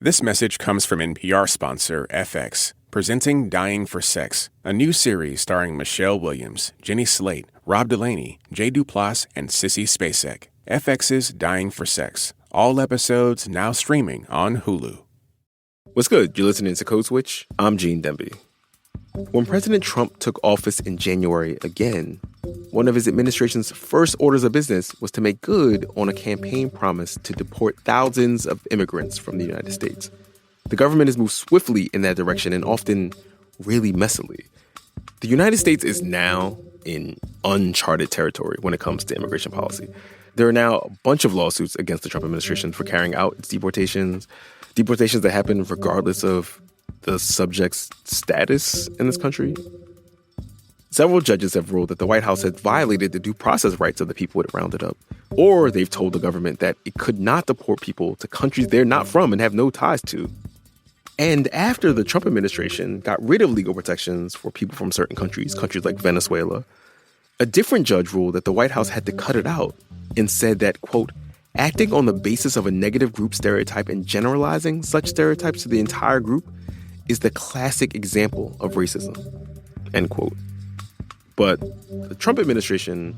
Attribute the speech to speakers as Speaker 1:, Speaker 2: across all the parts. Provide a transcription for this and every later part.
Speaker 1: This message comes from NPR sponsor FX, presenting Dying for Sex, a new series starring Michelle Williams, Jenny Slate, Rob Delaney, Jay Duplass, and Sissy Spacek. FX's Dying for Sex. All episodes now streaming on Hulu.
Speaker 2: What's good? You're listening to Code Switch. I'm Gene Demby. When President Trump took office in January again, one of his administration's first orders of business was to make good on a campaign promise to deport thousands of immigrants from the United States. The government has moved swiftly in that direction and often really messily. The United States is now in uncharted territory when it comes to immigration policy. There are now a bunch of lawsuits against the Trump administration for carrying out its deportations that happen regardless of the subject's status in this country. Several judges have ruled that the White House had violated the due process rights of the people it rounded up, or they've told the government that it could not deport people to countries they're not from and have no ties to. And after the Trump administration got rid of legal protections for people from certain countries like Venezuela, a different judge ruled that the White House had to cut it out and said that, quote, acting on the basis of a negative group stereotype and generalizing such stereotypes to the entire group is the classic example of racism, end quote. But the Trump administration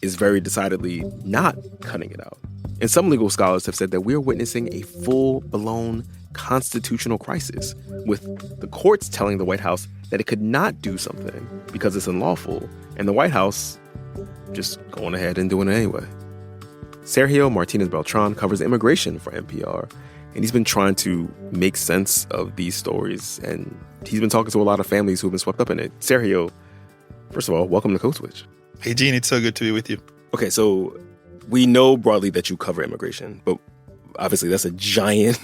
Speaker 2: is very decidedly not cutting it out. And some legal scholars have said that we're witnessing a full-blown constitutional crisis, with the courts telling the White House that it could not do something because it's unlawful, and the White House just going ahead and doing it anyway. Sergio Martinez-Beltran covers immigration for NPR, and he's been trying to make sense of these stories, and he's been talking to a lot of families who've been swept up in it. Sergio, first of all, welcome to Code Switch.
Speaker 3: Hey, Gene, it's so good to be with you.
Speaker 2: Okay, so we know broadly that you cover immigration, but obviously that's a giant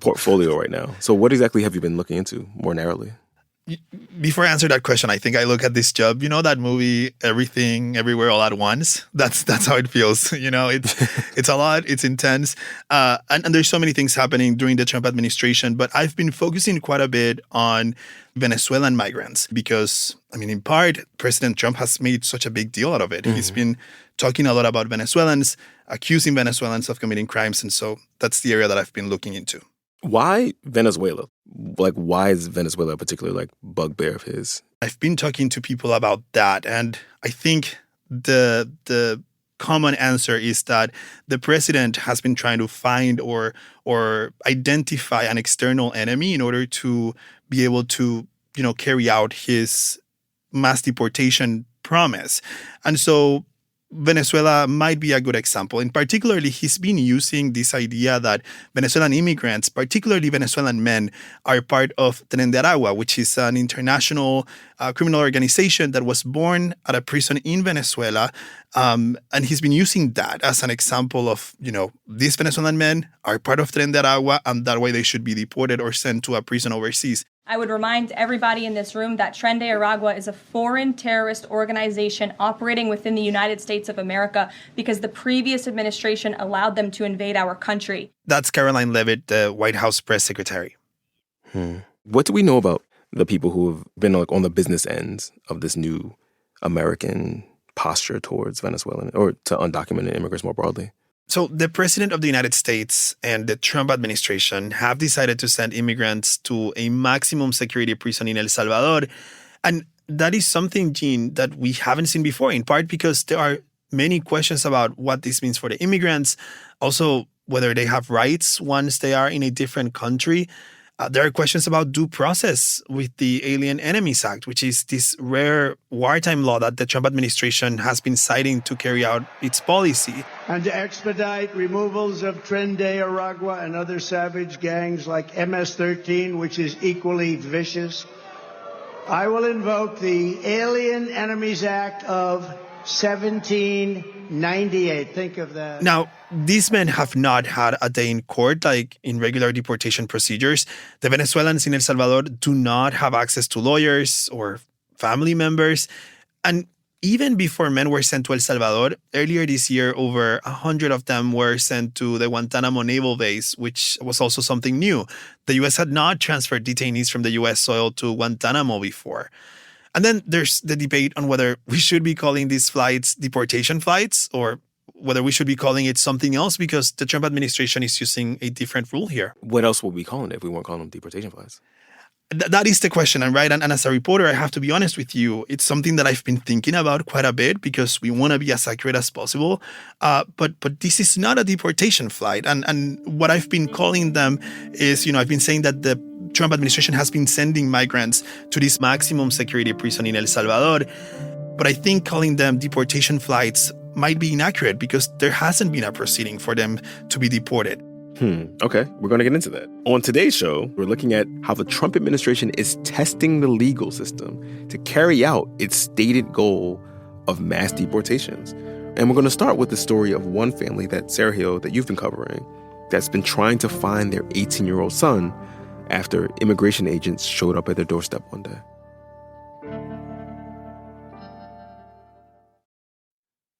Speaker 2: portfolio right now. So what exactly have you been looking into more narrowly?
Speaker 3: Before I answer that question, I think I look at this job, you know that movie, Everything, Everywhere, All at Once? That's how it feels. You know, it's a lot, it's intense. And there's so many things happening during the Trump administration. But I've been focusing quite a bit on Venezuelan migrants because, I mean, in part, President Trump has made such a big deal out of it. Mm-hmm. He's been talking a lot about Venezuelans, accusing Venezuelans of committing crimes. And so that's the area that I've been looking into.
Speaker 2: Why Venezuela? Like, why is Venezuela a particular, bugbear of his?
Speaker 3: I've been talking to people about that, and I think the common answer is that the president has been trying to find or identify an external enemy in order to be able to, carry out his mass deportation promise. And so Venezuela might be a good example. And particularly, he's been using this idea that Venezuelan immigrants, particularly Venezuelan men, are part of Tren de Aragua, which is an international criminal organization that was born at a prison in Venezuela. And he's been using that as an example of, these Venezuelan men are part of Tren de Aragua, and that way they should be deported or sent to a prison overseas.
Speaker 4: I would remind everybody in this room that Tren de Aragua is a foreign terrorist organization operating within the United States of America because the previous administration allowed them to invade our country.
Speaker 3: That's Caroline Leavitt, the White House press secretary.
Speaker 2: What do we know about the people who have been on the business ends of this new American posture towards Venezuelan or to undocumented immigrants more broadly?
Speaker 3: So the president of the United States and the Trump administration have decided to send immigrants to a maximum security prison in El Salvador. And that is something, Gene, that we haven't seen before, in part because there are many questions about what this means for the immigrants, also whether they have rights once they are in a different country. There are questions about due process with the Alien Enemies Act, which is this rare wartime law that the Trump administration has been citing to carry out its policy.
Speaker 5: And to expedite removals of Tren de Aragua and other savage gangs like MS-13, which is equally vicious, I will invoke the Alien Enemies Act of 1798. Think of that.
Speaker 3: Now, these men have not had a day in court like in regular deportation procedures. The Venezuelans in El Salvador do not have access to lawyers or family members. And even before men were sent to El Salvador, earlier this year, over 100 of them were sent to the Guantanamo Naval Base, which was also something new. The U.S. had not transferred detainees from the U.S. soil to Guantanamo before. And then there's the debate on whether we should be calling these flights deportation flights or whether we should be calling it something else because the Trump administration is using a different rule here.
Speaker 2: What else would we call it if we weren't calling them deportation flights?
Speaker 3: That is the question, and right. And as a reporter, I have to be honest with you. It's something that I've been thinking about quite a bit because we want to be as accurate as possible. But this is not a deportation flight, and what I've been calling them is, I've been saying that the Trump administration has been sending migrants to this maximum security prison in El Salvador. But I think calling them deportation flights might be inaccurate because there hasn't been a proceeding for them to be deported.
Speaker 2: Okay, we're going to get into that. On today's show, we're looking at how the Trump administration is testing the legal system to carry out its stated goal of mass deportations. And we're going to start with the story of one family that you've been covering, that's been trying to find their 18-year-old son after immigration agents showed up at their doorstep one day.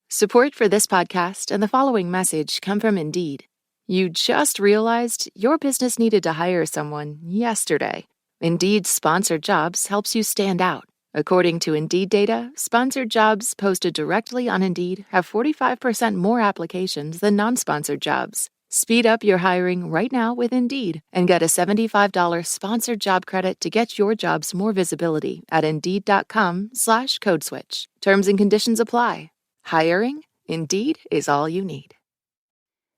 Speaker 6: Support for this podcast and the following message come from Indeed. You just realized your business needed to hire someone yesterday. Indeed's Sponsored Jobs helps you stand out. According to Indeed data, sponsored jobs posted directly on Indeed have 45% more applications than non-sponsored jobs. Speed up your hiring right now with Indeed and get a $75 sponsored job credit to get your jobs more visibility at Indeed.com/codeswitch. Terms and conditions apply. Hiring? Indeed is all you need.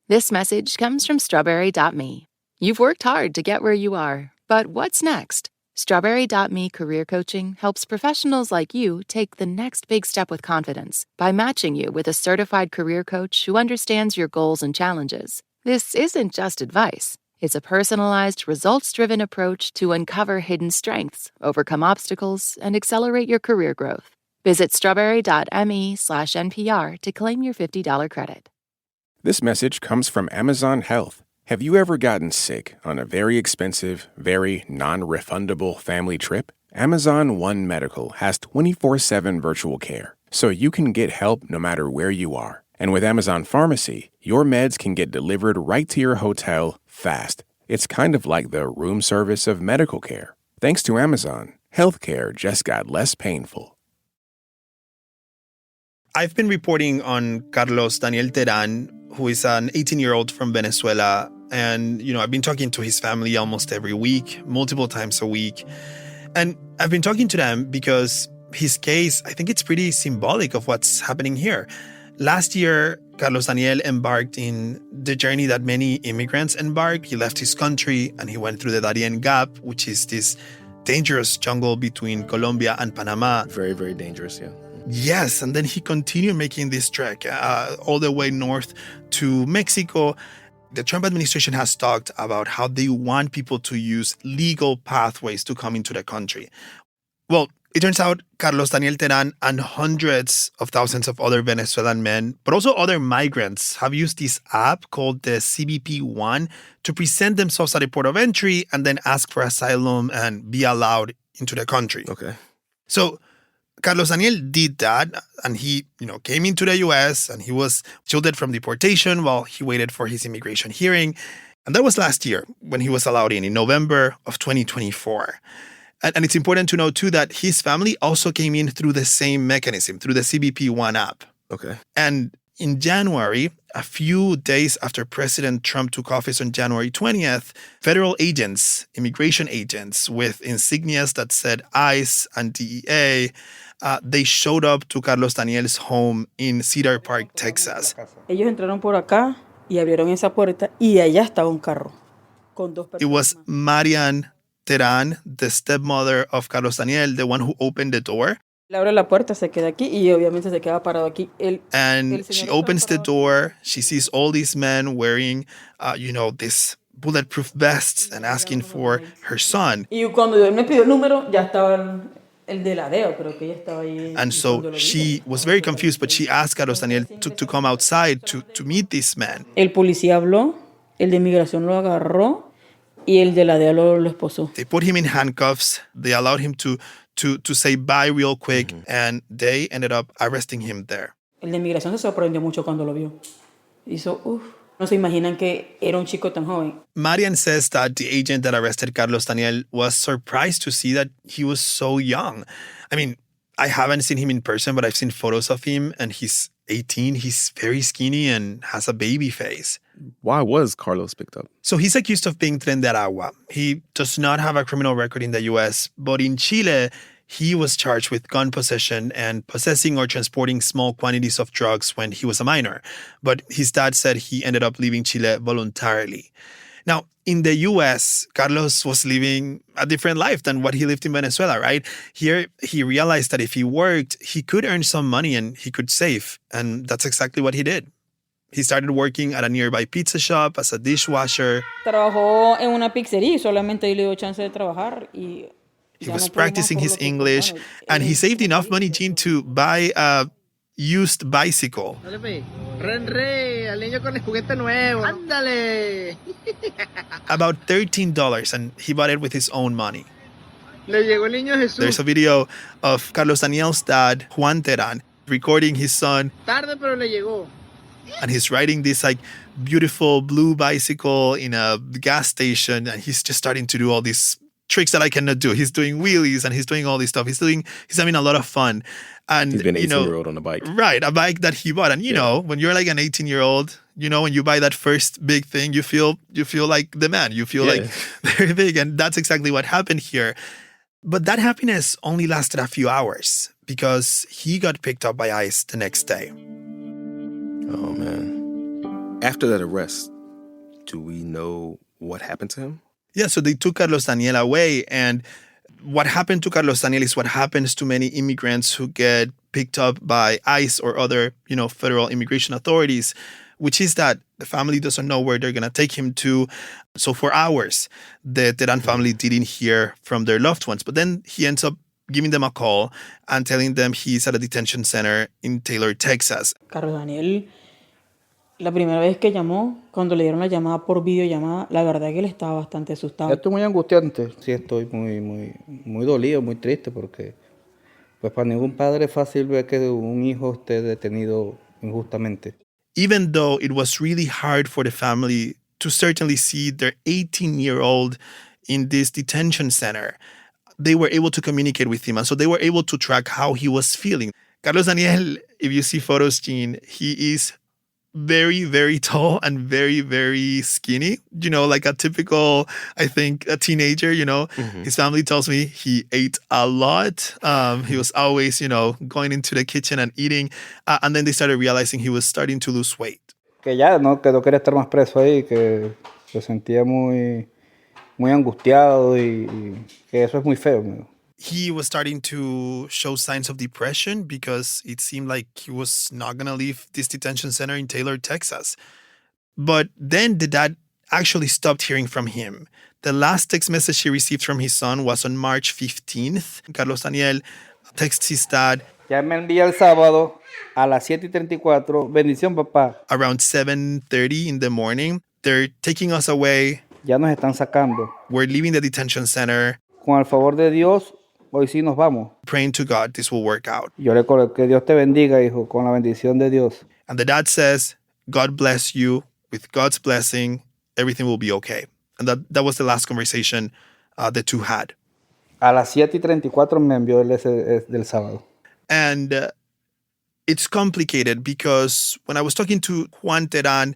Speaker 6: This message comes from Strawberry.me. You've worked hard to get where you are, but what's next? Strawberry.me Career Coaching helps professionals like you take the next big step with confidence by matching you with a certified career coach who understands your goals and challenges. This isn't just advice. It's a personalized, results-driven approach to uncover hidden strengths, overcome obstacles, and accelerate your career growth. Visit strawberry.me/NPR to claim your $50 credit.
Speaker 1: This message comes from Amazon Health. Have you ever gotten sick on a very expensive, very non-refundable family trip? Amazon One Medical has 24/7 virtual care, so you can get help no matter where you are. And with Amazon Pharmacy, your meds can get delivered right to your hotel fast. It's kind of like the room service of medical care. Thanks to Amazon, healthcare just got less painful.
Speaker 3: I've been reporting on Carlos Daniel Terán, who is an 18-year-old from Venezuela. And, I've been talking to his family almost every week, multiple times a week. And I've been talking to them because his case, I think it's pretty symbolic of what's happening here. Last year, Carlos Daniel embarked in the journey that many immigrants embark. He left his country and he went through the Darien Gap, which is this dangerous jungle between Colombia and Panama.
Speaker 2: Very, very dangerous, yeah.
Speaker 3: Yes, and then he continued making this trek all the way north to Mexico. The Trump administration has talked about how they want people to use legal pathways to come into the country. Well, it turns out Carlos Daniel Terán and hundreds of thousands of other Venezuelan men, but also other migrants, have used this app called the CBP-1 to present themselves at a port of entry and then ask for asylum and be allowed into the country.
Speaker 2: Okay.
Speaker 3: So Carlos Daniel did that, and he, came into the U.S. and he was shielded from deportation while he waited for his immigration hearing. And that was last year when he was allowed in November of 2024. And it's important to know, too, that his family also came in through the same mechanism, through the CBP-1 app.
Speaker 2: Okay.
Speaker 3: And in January, a few days after President Trump took office on January 20th, federal agents, immigration agents with insignias that said ICE and DEA, they showed up to Carlos Daniel's home in Cedar Park, Texas.
Speaker 7: Ellos entraron por acá y abrieron esa puerta y allá estaba un carro con dos personas.
Speaker 3: It was Marian Terán, the stepmother of Carlos Daniel, the one who opened the door.
Speaker 7: Le abre la puerta, se queda aquí y obviamente se queda parado aquí.
Speaker 3: And she opens the door. She sees all these men wearing, these bulletproof vests and asking for her son.
Speaker 7: Y cuando él me pidió el número, ya estaba el de la DEO, pero que ella estaba ahí.
Speaker 3: And so she was very confused, but she asked Carlos Daniel to come outside to meet this man.
Speaker 7: El policía habló, el de inmigración lo agarró y el de la DEO lo esposó.
Speaker 3: They put him in handcuffs. They allowed him to say bye real quick, and they ended up arresting him there.
Speaker 7: El de inmigración se sorprendió mucho cuando lo vio. Hizo, no se imaginan que era un chico tan joven.
Speaker 3: Marian says that the agent that arrested Carlos Daniel was surprised to see that he was so young. I mean, I haven't seen him in person, but I've seen photos of him, and he's 18. He's very skinny and has a baby face.
Speaker 2: Why was Carlos picked up?
Speaker 3: So he's accused of being Tren de Aragua. He does not have a criminal record in the U.S., but in Chile, he was charged with gun possession and possessing or transporting small quantities of drugs when he was a minor. But his dad said he ended up leaving Chile voluntarily. Now, in the U.S., Carlos was living a different life than what he lived in Venezuela, right? Here, he realized that if he worked, he could earn some money and he could save. And that's exactly what he did. He started working at a nearby pizza shop as a dishwasher.
Speaker 7: Trabajó en una pizzería y solamente le dio chance de trabajar y
Speaker 3: He was practicing his English, and he saved enough money, Gene, to buy a used bicycle. About $13, and he bought it with his own money. There's a video of Carlos Daniel's dad, Juan Teran, recording his son. And he's riding this like beautiful blue bicycle in a gas station, and he's just starting to do all these tricks that I cannot do. He's doing wheelies and he's doing all this stuff. He's having a lot of fun. And
Speaker 2: he's been an 18-year-old on a bike.
Speaker 3: Right, a bike that he bought. And you know, when you're like an 18-year-old, you know, when you buy that first big thing, you feel like the man. You feel like very big. And that's exactly what happened here. But that happiness only lasted a few hours because he got picked up by ICE the next day.
Speaker 2: Oh, man. After that arrest, do we know what happened to him?
Speaker 3: Yeah, so they took Carlos Daniel away. And what happened to Carlos Daniel is what happens to many immigrants who get picked up by ICE or other, federal immigration authorities, which is that the family doesn't know where they're going to take him to. So for hours, the Teran family didn't hear from their loved ones. But then he ends up giving them a call and telling them he's at a detention center in Taylor, Texas.
Speaker 7: Carlos Daniel, la primera vez que llamó, cuando le dieron la llamada por videollamada, la verdad que él estaba bastante asustado.
Speaker 8: Esto es muy angustiante, sí estoy muy dolido, muy triste porque pues para ningún padre es fácil ver que un hijo esté detenido injustamente.
Speaker 3: Even though it was really hard for the family to certainly see their 18-year-old in this detention center, they were able to communicate with him. And so they were able to track how he was feeling. Carlos Daniel, if you see photos, Gene, he is very, very tall and very, very skinny. Like a typical, I think, a teenager, Mm-hmm. His family tells me he ate a lot. He was always, going into the kitchen and eating. And then they started realizing he was starting to lose weight.
Speaker 8: Que ya no quería estar más preso ahí, que se sentía muy angustiado y que eso es muy feo.
Speaker 3: He was starting to show signs of depression because it seemed like he was not going to leave this detention center in Taylor, Texas. But then the dad actually stopped hearing from him. The last text message he received from his son was on March 15th. Carlos Daniel texts his dad.
Speaker 8: Ya me envía el sábado a las 7:34. Bendición, papá.
Speaker 3: Around 7:30 in the morning. They're taking us away.
Speaker 8: Ya nos están sacando.
Speaker 3: We're leaving the detention center.
Speaker 8: Con el favor de Dios, hoy sí nos vamos.
Speaker 3: Praying to God, this will work out.
Speaker 8: Yo le recuerdo que Dios te bendiga, hijo, con la bendición de Dios.
Speaker 3: And the dad says, God bless you. With God's blessing, everything will be okay. And that was the last conversation the two had.
Speaker 8: A las 7:34 me envió el ese del sábado.
Speaker 3: And it's complicated because when I was talking to Juan Teran,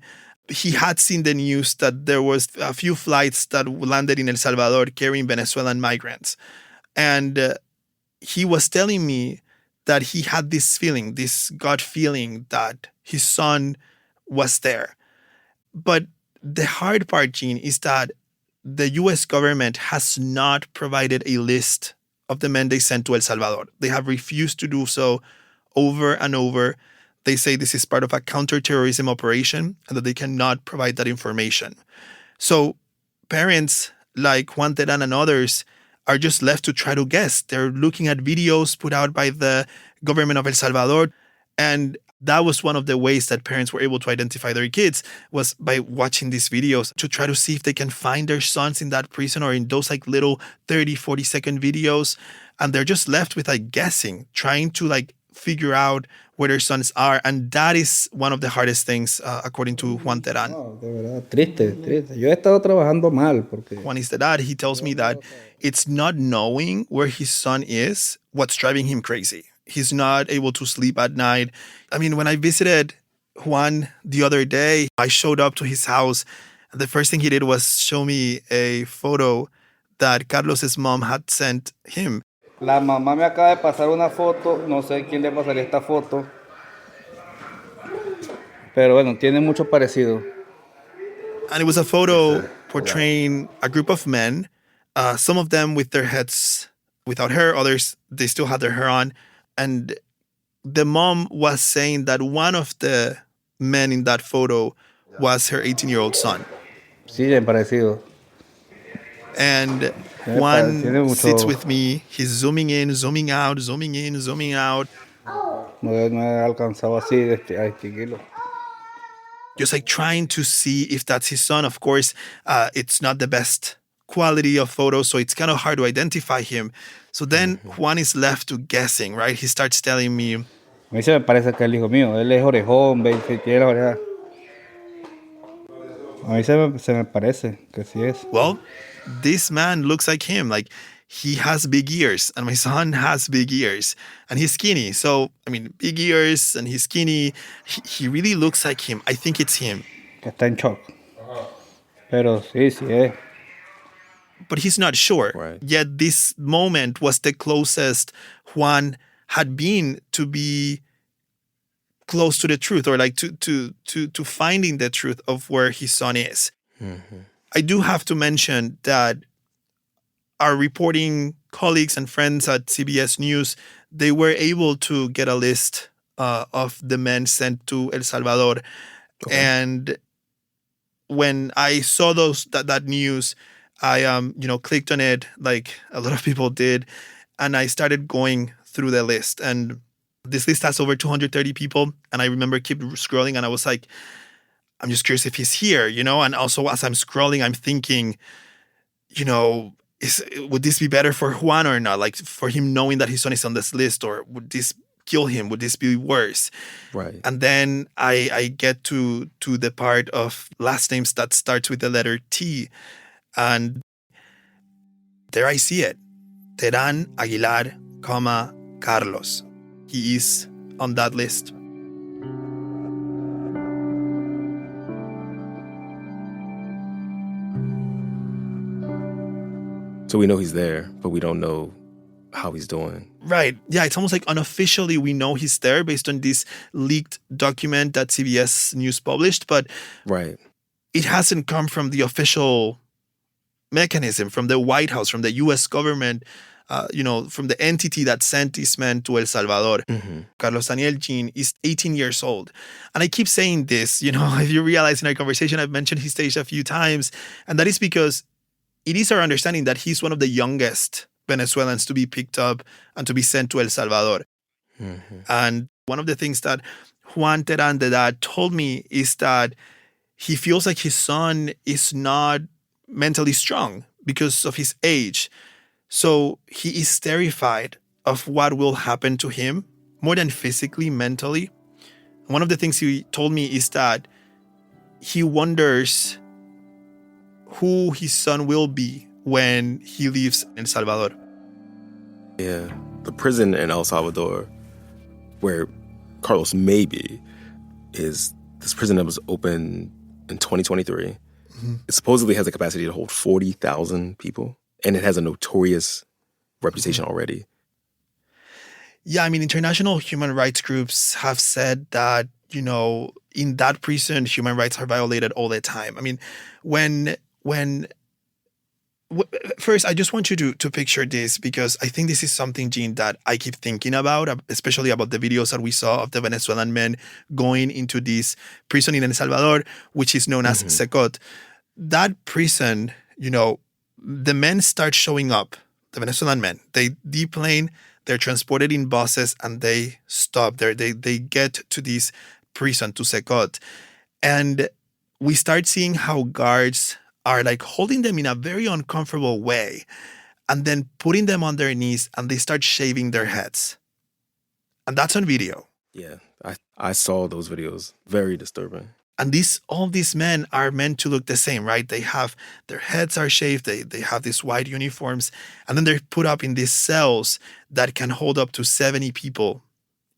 Speaker 3: he had seen the news that there was a few flights that landed in El Salvador carrying Venezuelan migrants. And he was telling me that he had this feeling, this gut feeling that his son was there. But the hard part, Gene, is that the U.S. government has not provided a list of the men they sent to El Salvador. They have refused to do so over and over. They say this is part of a counterterrorism operation and that they cannot provide that information. So parents like Juan Teran and others are just left to try to guess. They're looking at videos put out by the government of El Salvador. And that was one of the ways that parents were able to identify their kids, was by watching these videos to try to see if they can find their sons in that prison or in those like little 30, 40-second videos. And they're just left with like guessing, trying to like figure out where their sons are. And that is one of the hardest things, according to Juan Teran.
Speaker 8: No, de verdad, triste. Yo he estado trabajando mal porque...
Speaker 3: Juan is the dad. He tells me that it's not knowing where his son is what's driving him crazy. He's not able to sleep at night. I mean, when I visited Juan the other day, I showed up to his house. And the first thing he did was show me a photo that Carlos's mom had sent him.
Speaker 8: La mamá me acaba de pasar una foto, no sé quién le pasaría esta foto, pero bueno, tiene mucho parecido.
Speaker 3: And it was a photo portraying a group of men, some of them with their heads without hair, others, they still had their hair on. And the mom was saying that one of the men in that photo was her 18-year-old son.
Speaker 8: Sí, bien parecido.
Speaker 3: And
Speaker 8: Tiene
Speaker 3: Juan
Speaker 8: mucho-
Speaker 3: sits with me. He's zooming in, zooming out, zooming in, zooming out.
Speaker 8: No he alcanzado así a distinguirlo.
Speaker 3: Just like trying to see if that's his son. Of course, it's not the best quality of photos, so it's kind of hard to identify him. So then Juan is left to guessing, right? He starts telling me,
Speaker 8: A mí se me parece que es el hijo mío. Él es orejón, ve, tiene la oreja. A mí se me parece que sí es.
Speaker 3: well, this man looks like him. Like, he has big ears, and my son has big ears, and he's skinny. So, I mean, big ears, and he's skinny. He really looks like him. I think it's him.
Speaker 8: Que está en shock. Pero sí, sí es.
Speaker 3: But he's not sure.
Speaker 2: Right.
Speaker 3: Yet this moment was the closest Juan had been to be close to the truth, or like to finding the truth of where his son is. I do have to mention that our reporting colleagues and friends at CBS News, they were able to get a list of the men sent to El Salvador.
Speaker 2: Okay.
Speaker 3: And when I saw that news, I clicked on it like a lot of people did, and I started going through the list. And this list has over 230 people. And I remember keep scrolling, and I was like, I'm just curious if he's here, And also as I'm scrolling, I'm thinking, would this be better for Juan or not? Like, for him knowing that his son is on this list, or would this kill him? Would this be worse?
Speaker 2: Right.
Speaker 3: And then I get to the part of last names that starts with the letter T. And there I see it. Terán Aguilar, Carlos. He is on that list.
Speaker 2: So we know he's there, but we don't know how he's doing.
Speaker 3: Right. Yeah, it's almost like unofficially we know he's there based on this leaked document that CBS News published, but
Speaker 2: Right.
Speaker 3: it hasn't come from the official mechanism, from the White House, from the U.S. government, from the entity that sent this man to El Salvador. Carlos Daniel Jean is 18 years old. And I keep saying this, if you realize in our conversation, I've mentioned his age a few times, and that is because it is our understanding that he's one of the youngest Venezuelans to be picked up and to be sent to El Salvador. And one of the things that Juan Terán, the dad, told me is that he feels like his son is not mentally strong because of his age. So he is terrified of what will happen to him, more than physically, mentally. One of the things he told me is that he wonders who his son will be when he leaves El Salvador.
Speaker 2: Yeah. The prison in El Salvador, where Carlos may be, is this prison that was open in 2023. It supposedly has a capacity to hold 40,000 people, and it has a notorious reputation already.
Speaker 3: Yeah, I mean, international human rights groups have said that, in that prison, human rights are violated all the time. I mean, first, I just want you to picture this, because I think this is something, Jean, that I keep thinking about, especially about the videos that we saw of the Venezuelan men going into this prison in El Salvador, which is known as Secot. That prison, the men start showing up, the Venezuelan men. They deplane, they're transported in buses, and they stop there. They get to this prison, to Secot. And we start seeing how guards are like holding them in a very uncomfortable way, and then putting them on their knees, and they start shaving their heads. And that's on video.
Speaker 2: Yeah. I saw those videos. Very disturbing.
Speaker 3: And all these men are meant to look the same, right? Their heads are shaved, they have these white uniforms, and then they're put up in these cells that can hold up to 70 people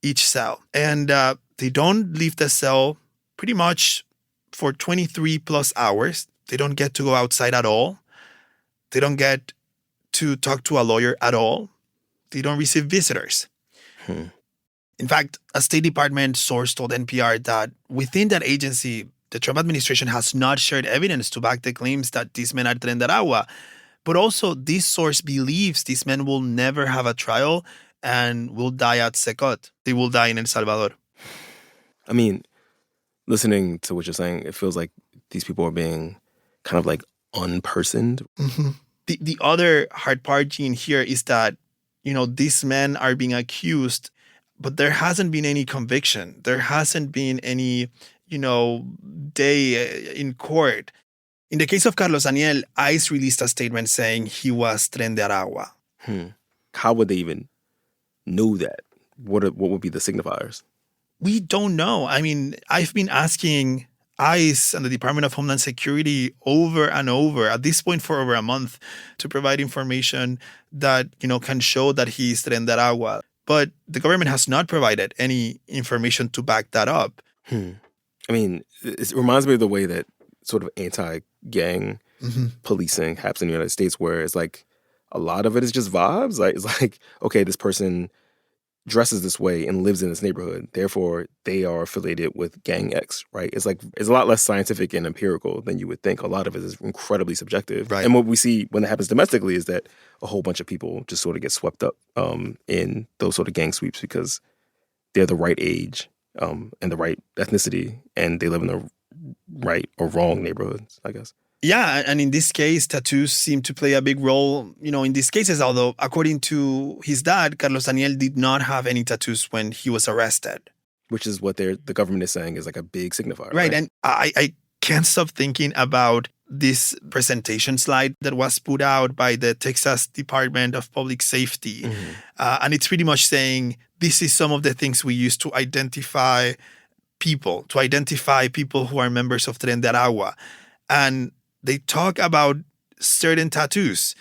Speaker 3: each cell. And they don't leave the cell pretty much for 23 plus hours. They don't get to go outside at all. They don't get to talk to a lawyer at all. They don't receive visitors. In fact, a State Department source told NPR that within that agency, the Trump administration has not shared evidence to back the claims that these men are Tren de Aragua. But also, this source believes these men will never have a trial and will die at Secot. They will die in El Salvador.
Speaker 2: I mean, listening to what you're saying, it feels like these people are being kind of like unpersoned.
Speaker 3: Mm-hmm. The other hard part, Gene, here is that, these men are being accused, but there hasn't been any conviction. There hasn't been any, day in court. In the case of Carlos Daniel, ICE released a statement saying he was Tren de Aragua.
Speaker 2: How would they even know that? What would be the signifiers?
Speaker 3: We don't know. I mean, I've been asking ICE and the Department of Homeland Security over and over, at this point for over a month, to provide information that, can show that he's Tren de Aragua. But the government has not provided any information to back that up.
Speaker 2: I mean, it reminds me of the way that sort of anti-gang policing happens in the United States, where it's like a lot of it is just vibes. Like, it's like, okay, this person dresses this way and lives in this neighborhood, therefore they are affiliated with gang X, right? It's a lot less scientific and empirical than you would think. A lot of it is incredibly subjective.
Speaker 3: Right.
Speaker 2: And what we see when that happens domestically is that a whole bunch of people just sort of get swept up in those sort of gang sweeps because they're the right age and the right ethnicity, and they live in the right or wrong neighborhoods, I guess.
Speaker 3: Yeah, and in this case, tattoos seem to play a big role, in these cases, although according to his dad, Carlos Daniel did not have any tattoos when he was arrested.
Speaker 2: Which is what the government is saying is like a big signifier.
Speaker 3: Right, and I can't stop thinking about this presentation slide that was put out by the Texas Department of Public Safety. And it's pretty much saying, this is some of the things we use to identify people who are members of Tren de Aragua. And they talk about certain tattoos.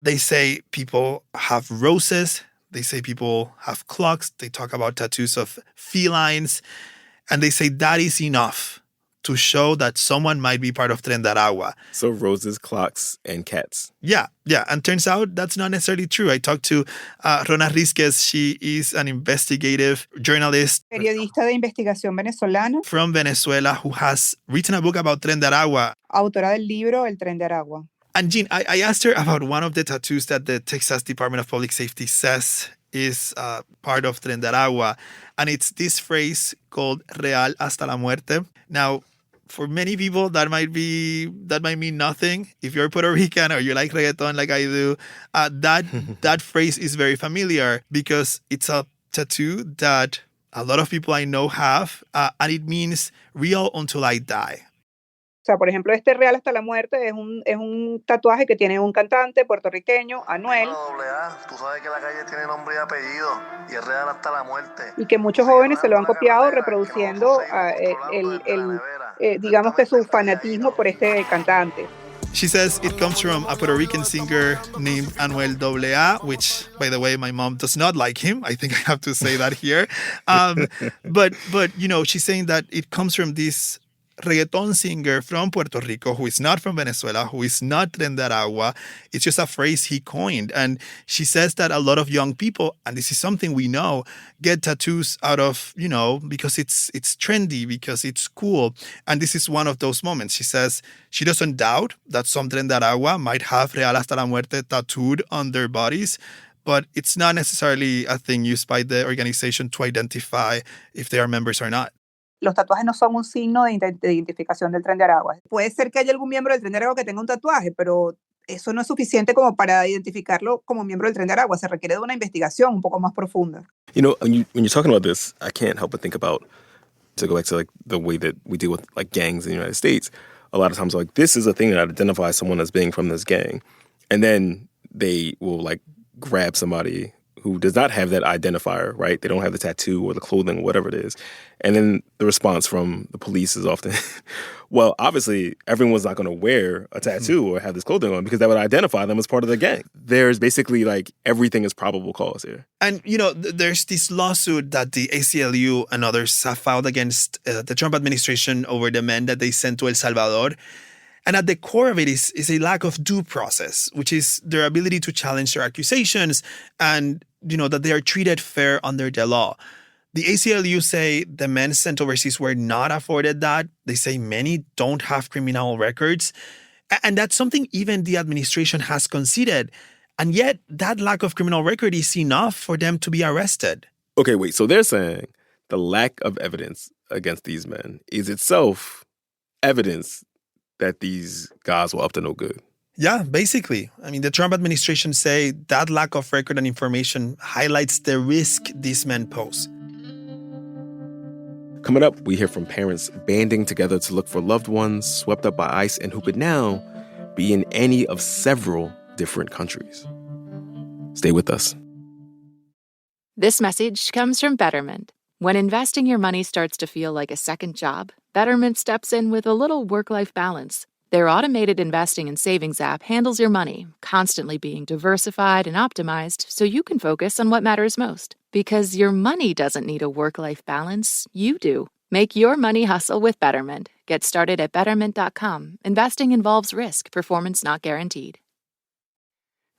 Speaker 3: They say people have roses. They say people have clocks. They talk about tattoos of felines. And they say that is enough to show that someone might be part of Tren de Aragua.
Speaker 2: So roses, clocks, and cats.
Speaker 3: Yeah. And turns out that's not necessarily true. I talked to Rona Rizquez. She is an investigative journalist.
Speaker 9: Periodista de investigación venezolana.
Speaker 3: From Venezuela, who has written a book about Tren de Aragua.
Speaker 9: Autora del libro El Tren de Aragua.
Speaker 3: And Jean, I asked her about one of the tattoos that the Texas Department of Public Safety says is part of Tren de Aragua. And it's this phrase called Real hasta la muerte. Now, for many people, that might mean nothing. If you're Puerto Rican or you like reggaeton like I do, that phrase is very familiar because it's a tattoo that a lot of people I know have, and it means real until I die.
Speaker 9: O sea, por ejemplo, este Real hasta la muerte es un tatuaje que tiene un cantante puertorriqueño, Anuel.
Speaker 10: Tú sabes que la calle tiene nombre y apellido y es Real hasta la muerte.
Speaker 9: Y que muchos jóvenes se lo han copiado reproduciendo digamos que su fanatismo por este cantante.
Speaker 3: She says it comes from a Puerto Rican singer named Anuel AA, which, by the way, my mom does not like him. I think I have to say that here. But she's saying that it comes from this reggaeton singer from Puerto Rico who is not from Venezuela, who is not Tren de Aragua. It's just a phrase he coined. And she says that a lot of young people, and this is something we know, get tattoos out of, because it's trendy, because it's cool. And this is one of those moments. She says she doesn't doubt that some Tren de Aragua might have Real hasta la muerte tattooed on their bodies, but it's not necessarily a thing used by the organization to identify if they are members or not.
Speaker 9: Los tatuajes no son un signo de identificación del Tren de Aragua. Puede ser que haya algún miembro del Tren de Aragua que tenga un tatuaje, pero eso no es suficiente como para identificarlo como miembro del Tren de Aragua. Se requiere de una investigación un poco más profunda.
Speaker 2: When you're talking about this, I can't help but think about, to go back to like the way that we deal with like gangs in the United States. A lot of times, like, this is a thing that identifies someone as being from this gang, and then they will like grab somebody who does not have that identifier, right? They don't have the tattoo or the clothing, whatever it is. And then the response from the police is often, well, obviously, everyone's not going to wear a tattoo or have this clothing on because that would identify them as part of the gang. There's basically like everything is probable cause here.
Speaker 3: And, there's this lawsuit that the ACLU and others have filed against the Trump administration over the men that they sent to El Salvador. And at the core of it is a lack of due process, which is their ability to challenge their accusations and, that they are treated fair under the law. The ACLU say the men sent overseas were not afforded that. They say many don't have criminal records. And that's something even the administration has conceded. And yet that lack of criminal record is enough for them to be arrested.
Speaker 2: Okay, wait. So they're saying the lack of evidence against these men is itself evidence that these guys were up to no good.
Speaker 3: Yeah, basically. I mean, the Trump administration say that lack of record and information highlights the risk these men pose.
Speaker 2: Coming up, we hear from parents banding together to look for loved ones swept up by ICE and who could now be in any of several different countries. Stay with us.
Speaker 6: This message comes from Betterment. When investing your money starts to feel like a second job, Betterment steps in with a little work-life balance. Their automated investing and savings app handles your money, constantly being diversified and optimized so you can focus on what matters most. Because your money doesn't need a work-life balance, you do. Make your money hustle with Betterment. Get started at Betterment.com. Investing involves risk, performance not guaranteed.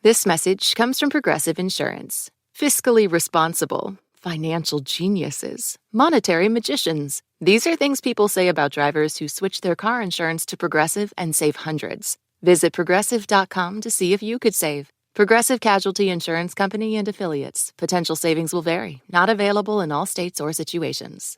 Speaker 6: This message comes from Progressive Insurance. Fiscally responsible, financial geniuses, monetary magicians. These are things people say about drivers who switch their car insurance to Progressive and save hundreds. Visit Progressive.com to see if you could save. Progressive Casualty Insurance Company and Affiliates. Potential savings will vary. Not available in all states or situations.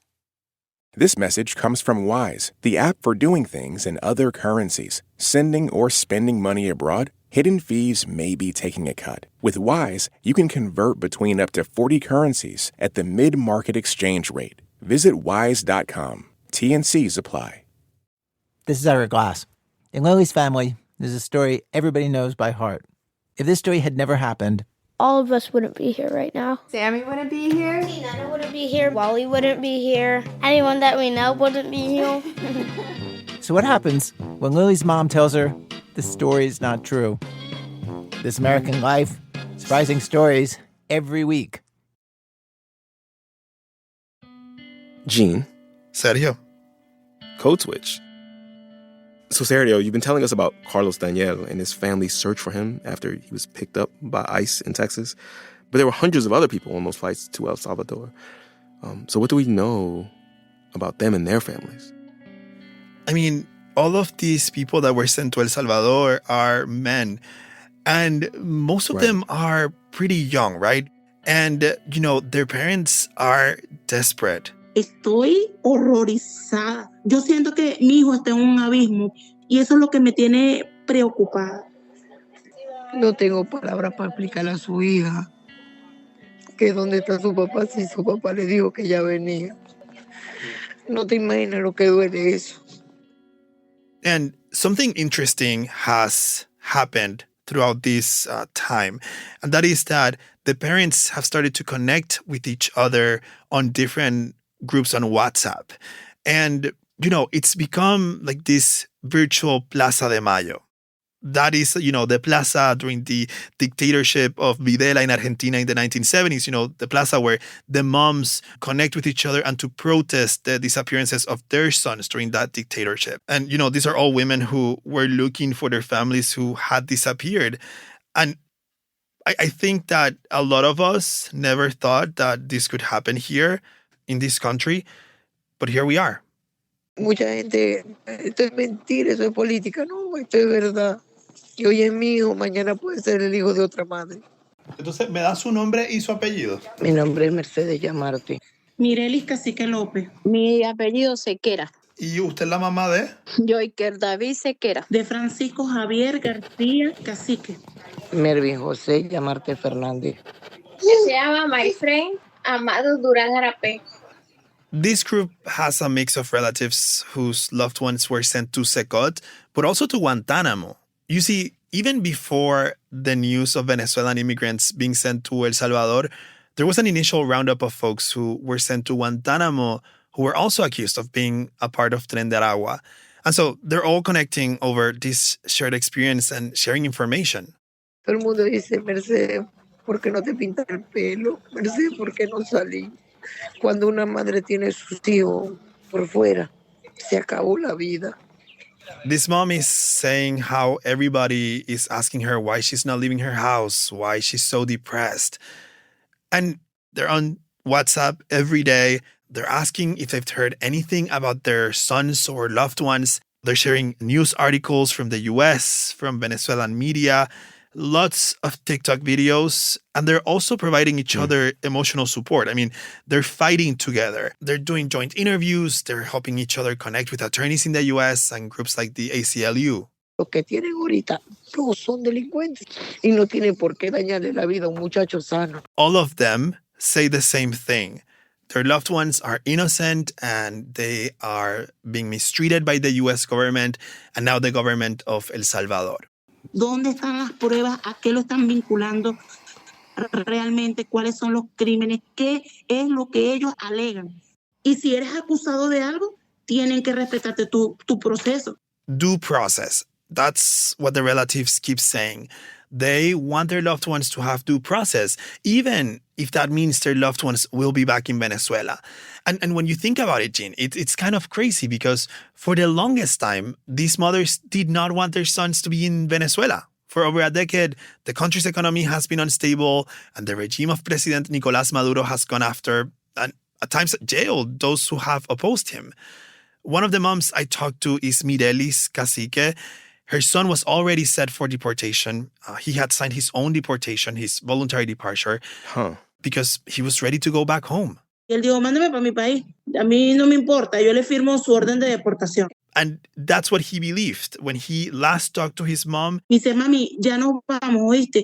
Speaker 1: This message comes from Wise, the app for doing things in other currencies. Sending or spending money abroad? Hidden fees may be taking a cut. With Wise, you can convert between up to 40 currencies at the mid-market exchange rate. Visit wise.com. T&Cs apply.
Speaker 11: This is Eric Glass. In Lily's family, there's a story everybody knows by heart. If this story had never happened,
Speaker 12: all of us wouldn't be here right now.
Speaker 13: Sammy wouldn't be here.
Speaker 12: Nana wouldn't be here. Wally wouldn't be here. Anyone that we know wouldn't be here.
Speaker 11: So what happens when Lily's mom tells her the story is not true? This American Life, surprising stories every week.
Speaker 2: Gene.
Speaker 3: Sergio.
Speaker 2: Code Switch. So, Sergio, you've been telling us about Carlos Daniel and his family's search for him after he was picked up by ICE in Texas. But there were hundreds of other people on those flights to El Salvador. So what do we know about them and their families?
Speaker 3: I mean, all of these people that were sent to El Salvador are men. And most of them are pretty young, right? And, their parents are desperate.
Speaker 14: Estoy horrorizada. Yo siento que mi hijo está en un abismo y eso es lo que me tiene preocupada.
Speaker 15: No tengo palabras para explicarle a su hija que dónde está su papá si su papá le dijo que ya venía. No te imaginas lo que duele eso.
Speaker 3: And something interesting has happened throughout this time, and that is that the parents have started to connect with each other on different groups on WhatsApp. And, it's become like this virtual Plaza de Mayo. That is, the plaza during the dictatorship of Videla in Argentina in the 1970s, the plaza where the moms connect with each other and to protest the disappearances of their sons during that dictatorship. And, these are all women who were looking for their families who had disappeared. And I think that a lot of us never thought that this could happen here in this country, but here we are.
Speaker 15: Mucha gente, esto es mentira, eso es política. No, esto es verdad. Y hoy es mi hijo, mañana puede ser el hijo de otra madre.
Speaker 3: Entonces, ¿me da su nombre y su apellido?
Speaker 15: Mi nombre es Mercedes Yamarte.
Speaker 14: Mirelis Cacique López.
Speaker 16: Mi apellido Sequera.
Speaker 3: ¿Y usted es la mamá de?
Speaker 16: Yo, Iker David Sequera.
Speaker 14: De Francisco Javier García Cacique.
Speaker 15: Mervin José Yamarte Fernández.
Speaker 16: Se llama My Friend Amado Durán Arapé.
Speaker 3: This group has a mix of relatives whose loved ones were sent to Secot, but also to Guantanamo. You see, even before the news of Venezuelan immigrants being sent to El Salvador, there was an initial roundup of folks who were sent to Guantanamo who were also accused of being a part of Tren de Aragua. And so they're all connecting over this shared experience and sharing information.
Speaker 15: Todo el mundo dice, Mercedes, ¿por qué no te pintas el pelo? Mercedes, ¿por qué no salí? Cuando una madre tiene sus hijos por fuera, se acabó la vida.
Speaker 3: This mom is saying how everybody is asking her why she's not leaving her house, why she's so depressed. And they're on WhatsApp every day. They're asking if they've heard anything about their sons or loved ones. They're sharing news articles from the US, from Venezuelan media, lots of TikTok videos, and they're also providing each other emotional support. I mean, they're fighting together. They're doing joint interviews. They're helping each other connect with attorneys in the US and groups like the ACLU.
Speaker 15: Los que tienen ahorita todos son delincuentes y no tienen por qué dañarle la vida a un muchacho sano.
Speaker 3: All of them say the same thing. Their loved ones are innocent and they are being mistreated by the US government and now the government of El Salvador.
Speaker 14: ¿Dónde están las pruebas? ¿A qué lo están vinculando realmente? ¿Cuáles son los crímenes? ¿Qué es lo que ellos alegan? Y si eres acusado de algo, tienen que respetarte tu proceso.
Speaker 3: Due process. That's what the relatives keep saying. They want their loved ones to have due process, even if that means their loved ones will be back in Venezuela. And when you think about it, Jean, it's kind of crazy because for the longest time, these mothers did not want their sons to be in Venezuela. For over a decade, the country's economy has been unstable, and the regime of President Nicolás Maduro has gone after and at times jailed those who have opposed him. One of the moms I talked to is Mirelis Cacique. Her son was already set for deportation. He had signed his own deportation, his voluntary departure, because he was ready to go back home.
Speaker 14: Y él dijo, mándame para mi país. A mí no me importa. Yo le firmo su orden de deportación.
Speaker 3: And that's what he believed when he last talked to his mom.
Speaker 14: Me dice, mami, ya nos vamos, ¿oíste?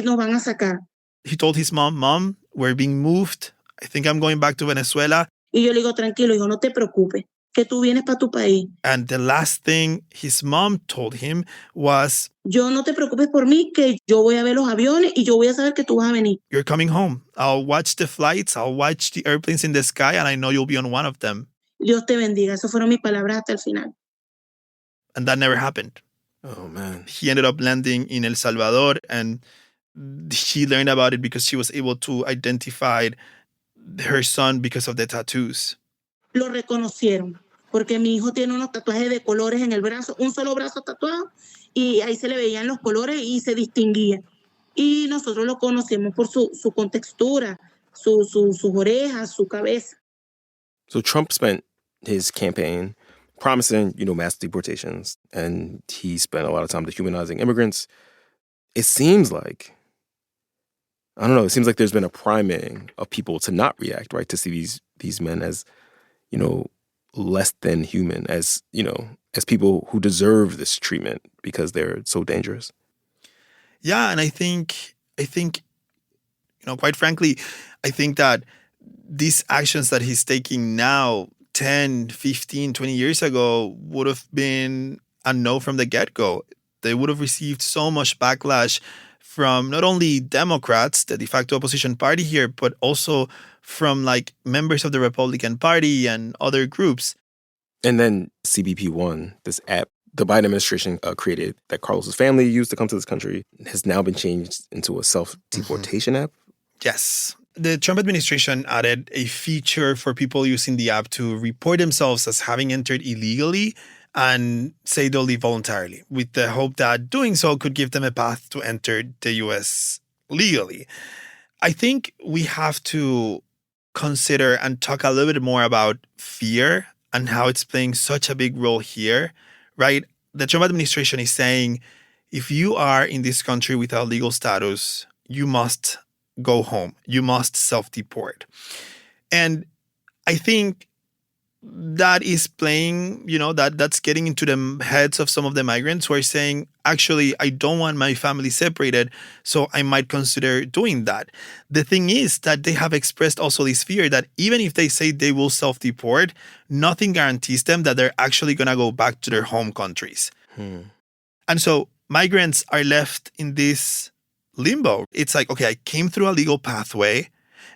Speaker 14: Nos van a sacar.
Speaker 3: He told his mom, Mom, we're being moved. I think I'm going back to Venezuela.
Speaker 14: Y yo le digo, tranquilo, hijo, no te preocupes, que tú vienes para tu país.
Speaker 3: And the last thing his mom told him was,
Speaker 14: yo no te preocupes por mí, que yo voy a ver los aviones y yo voy a saber que tú vas a venir.
Speaker 3: You're coming home. I'll watch the flights. I'll watch the airplanes in the sky, and I know you'll be on one of them.
Speaker 14: Dios te bendiga. Esas fueron mis palabras hasta el final.
Speaker 3: And that never happened.
Speaker 2: Oh, man.
Speaker 3: He ended up landing in El Salvador, and she learned about it because she was able to identify her son because of the tattoos.
Speaker 14: Lo reconocieron, porque mi hijo tiene unos tatuajes de colores en el brazo, un solo brazo tatuado, y ahí se le veían los colores y se distinguía. Y nosotros lo conocemos por su contextura, sus orejas, su cabeza.
Speaker 2: So Trump spent his campaign promising, mass deportations, and he spent a lot of time dehumanizing immigrants. It seems like, I don't know, it seems like there's been a priming of people to not react, right? To see these men as, less than human, as people who deserve this treatment because they're so dangerous.
Speaker 3: Yeah, and I think, quite frankly, I think that these actions that he's taking now, 10, 15, 20 years ago, would have been a no from the get-go. They would have received so much backlash from not only Democrats, the de facto opposition party here, but also from members of the Republican Party and other groups.
Speaker 2: And then CBP-1, this app the Biden administration created that Carlos's family used to come to this country, has now been changed into a self-deportation app.
Speaker 3: Yes. The Trump administration added a feature for people using the app to report themselves as having entered illegally and say they'll leave voluntarily, with the hope that doing so could give them a path to enter the U.S. legally. I think we have to consider and talk a little bit more about fear and how it's playing such a big role here, right? The Trump administration is saying, if you are in this country without legal status, you must go home. You must self-deport. And I think that is playing, that's getting into the heads of some of the migrants who are saying, actually, I don't want my family separated, so I might consider doing that. The thing is that they have expressed also this fear that even if they say they will self-deport, nothing guarantees them that they're actually going to go back to their home countries. And so migrants are left in this limbo. It's like, okay, I came through a legal pathway.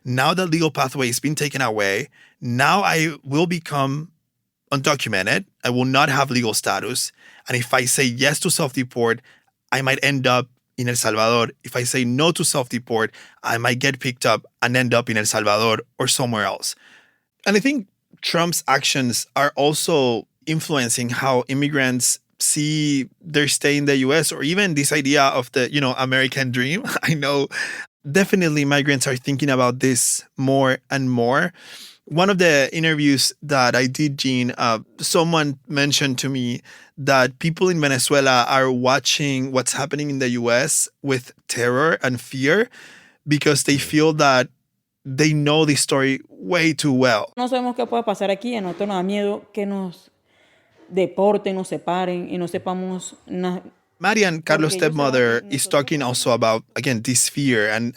Speaker 3: Now that legal pathway has been taken away. Now I will become undocumented. I will not have legal status. And if I say yes to self-deport, I might end up in El Salvador. If I say no to self-deport, I might get picked up and end up in El Salvador or somewhere else. And I think Trump's actions are also influencing how immigrants see their stay in the US, or even this idea of the, American dream. I know definitely migrants are thinking about this more and more. One of the interviews that I did, Jean, someone mentioned to me that people in Venezuela are watching what's happening in the US with terror and fear because they feel that they know the story way too well.
Speaker 7: No sabemos qué puede pasar aquí, a nosotros nos da miedo que nos deporten, nos separen y no sepamos nada.
Speaker 3: Marian, Carlos' stepmother, is talking also about, again, this fear and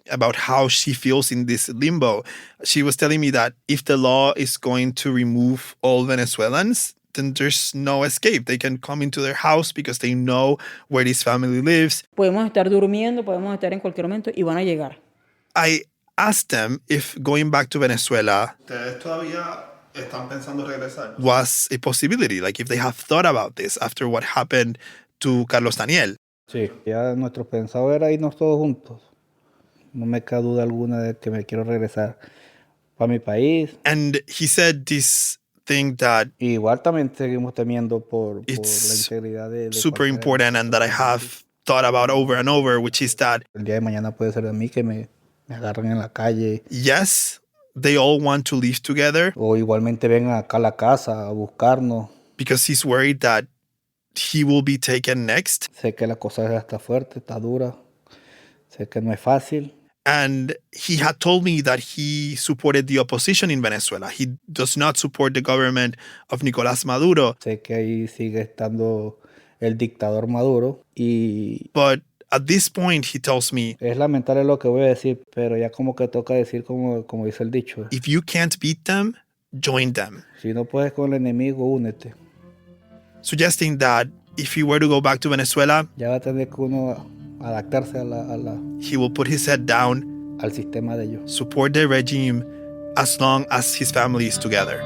Speaker 3: about how she feels in this limbo. She was telling me that if the law is going to remove all Venezuelans, then there's no escape. They can come into their house because they know where this family lives.
Speaker 7: Podemos estar durmiendo, podemos estar en cualquier momento y van a llegar.
Speaker 3: I asked them if going back to Venezuela was a possibility, like if they have thought about this after what happened to Carlos Daniel.
Speaker 8: Sí, ya nuestro pensado era irnos todos juntos. No me cabe duda alguna de que me quiero regresar para mi país.
Speaker 3: And he said this thing that
Speaker 8: igual también seguimos temiendo por la integridad de
Speaker 3: super important and that I have thought about over and over, which is that
Speaker 8: el día de mañana puede ser de mí que me agarren en la calle.
Speaker 3: Yes, they all want to live together.
Speaker 8: O igualmente vengan acá a la casa a buscarnos.
Speaker 3: Because he's worried that he will be taken next.
Speaker 8: Sé que la cosa está fuerte, está dura. Sé que no es fácil.
Speaker 3: And he had told me that he supported the opposition in Venezuela. He does not support the government of Nicolás Maduro.
Speaker 8: Sé que ahí sigue estando el dictador Maduro.
Speaker 3: But at this point, he tells me,
Speaker 8: es lamentable lo que voy a decir, pero ya como que toca decir como dice el dicho.
Speaker 3: If you can't beat them, join them.
Speaker 8: Si no puedes con el enemigo, únete.
Speaker 3: Suggesting that if he were to go back to Venezuela,
Speaker 8: ya va a tener que uno adaptarse a la
Speaker 3: he will put his head down,
Speaker 8: al sistema de ellos.
Speaker 3: Support the regime as long as his family is together.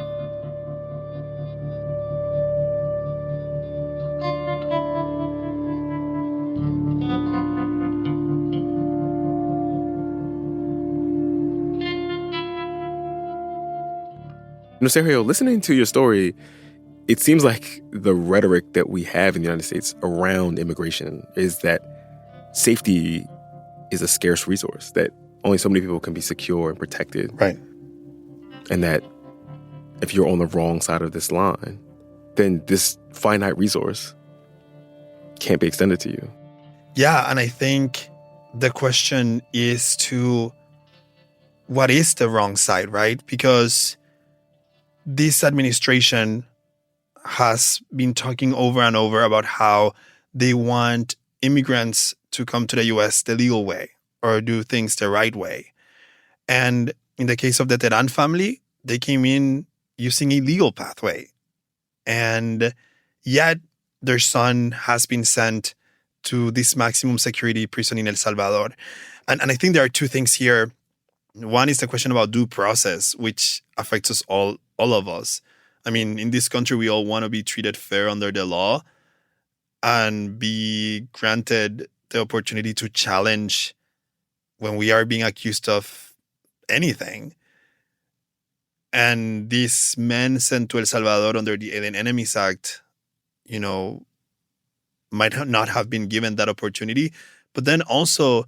Speaker 2: Sergio, listening to your story, it seems like the rhetoric that we have in the United States around immigration is that safety is a scarce resource, that only so many people can be secure and protected.
Speaker 3: Right.
Speaker 2: And that if you're on the wrong side of this line, then this finite resource can't be extended to you.
Speaker 3: Yeah, and I think the question is to what is the wrong side, right? Because this administration has been talking over and over about how they want immigrants to come to the U.S. the legal way or do things the right way. And in the case of the Terán family, they came in using a legal pathway. And yet their son has been sent to this maximum security prison in El Salvador. And I think there are two things here. One is the question about due process, which affects us all of us. I mean, in this country, we all want to be treated fair under the law and be granted the opportunity to challenge when we are being accused of anything. And these men sent to El Salvador under the Alien Enemies Act, might not have been given that opportunity. But then also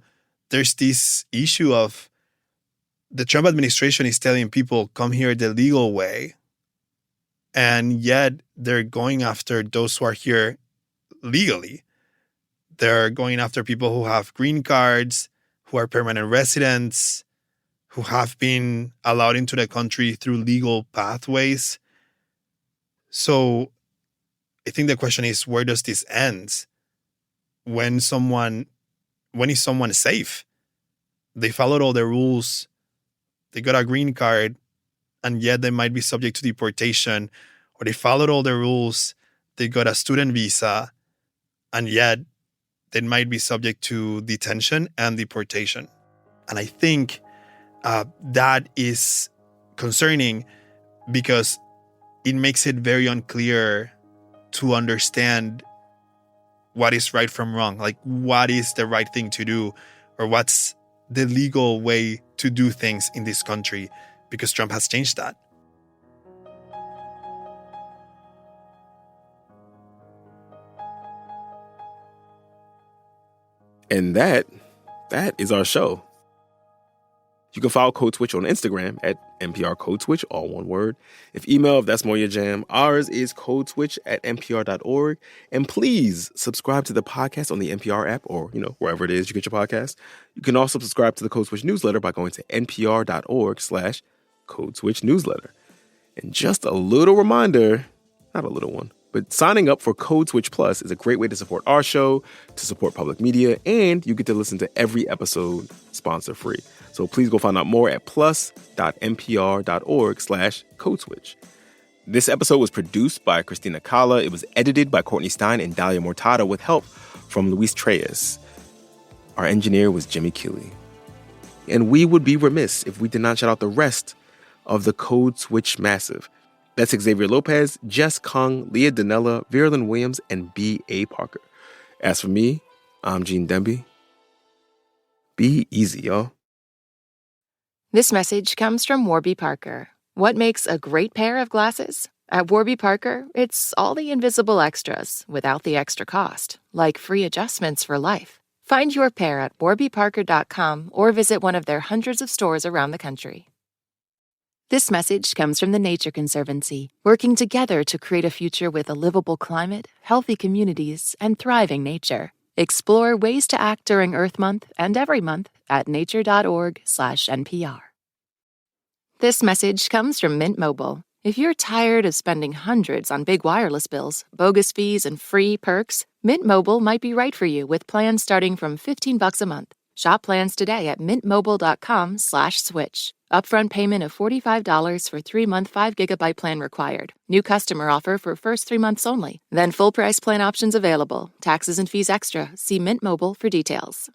Speaker 3: there's this issue of the Trump administration is telling people, come here the legal way. And yet they're going after those who are here legally. They're going after people who have green cards, who are permanent residents, who have been allowed into the country through legal pathways. So I think the question is, where does this end? When is someone safe? They followed all the rules. They got a green card, and yet they might be subject to deportation. Or they followed all the rules. They got a student visa, and yet they might be subject to detention and deportation. And I think that is concerning because it makes it very unclear to understand what is right from wrong, like what is the right thing to do, or what's the legal way to do things in this country, because Trump has changed that.
Speaker 2: And that is our show. You can follow Code Switch on Instagram at NPR Code Switch, all one word. If that's more your jam, ours is codeswitch@npr.org. And please subscribe to the podcast on the NPR app or, wherever it is you get your podcast. You can also subscribe to the Code Switch newsletter by going to npr.org/Code Switch newsletter. And just a little reminder, not a little one, but signing up for Code Switch Plus is a great way to support our show, to support public media, and you get to listen to every episode sponsor-free. So please go find out more at plus.npr.org/codeswitch. This episode was produced by Christina Kala. It was edited by Courtney Stein and Dalia Mortada with help from Luis Treyes. Our engineer was Jimmy Keeley. And we would be remiss if we did not shout out the rest of the Code Switch Massive. That's Xavier Lopez, Jess Kung, Leah Danella, Veerlyn Williams, and B.A. Parker. As for me, I'm Gene Demby. Be easy, y'all.
Speaker 6: This message comes from Warby Parker. What makes a great pair of glasses? At Warby Parker, it's all the invisible extras without the extra cost, like free adjustments for life. Find your pair at warbyparker.com or visit one of their hundreds of stores around the country. This message comes from the Nature Conservancy, working together to create a future with a livable climate, healthy communities, and thriving nature. Explore ways to act during Earth Month and every month at nature.org/NPR. This message comes from Mint Mobile. If you're tired of spending hundreds on big wireless bills, bogus fees, and free perks, Mint Mobile might be right for you with plans starting from $15 a month. Shop plans today at mintmobile.com/switch. Upfront payment of $45 for 3-month 5GB plan required. New customer offer for first 3 months only. Then full price plan options available. Taxes and fees extra. See Mint Mobile for details.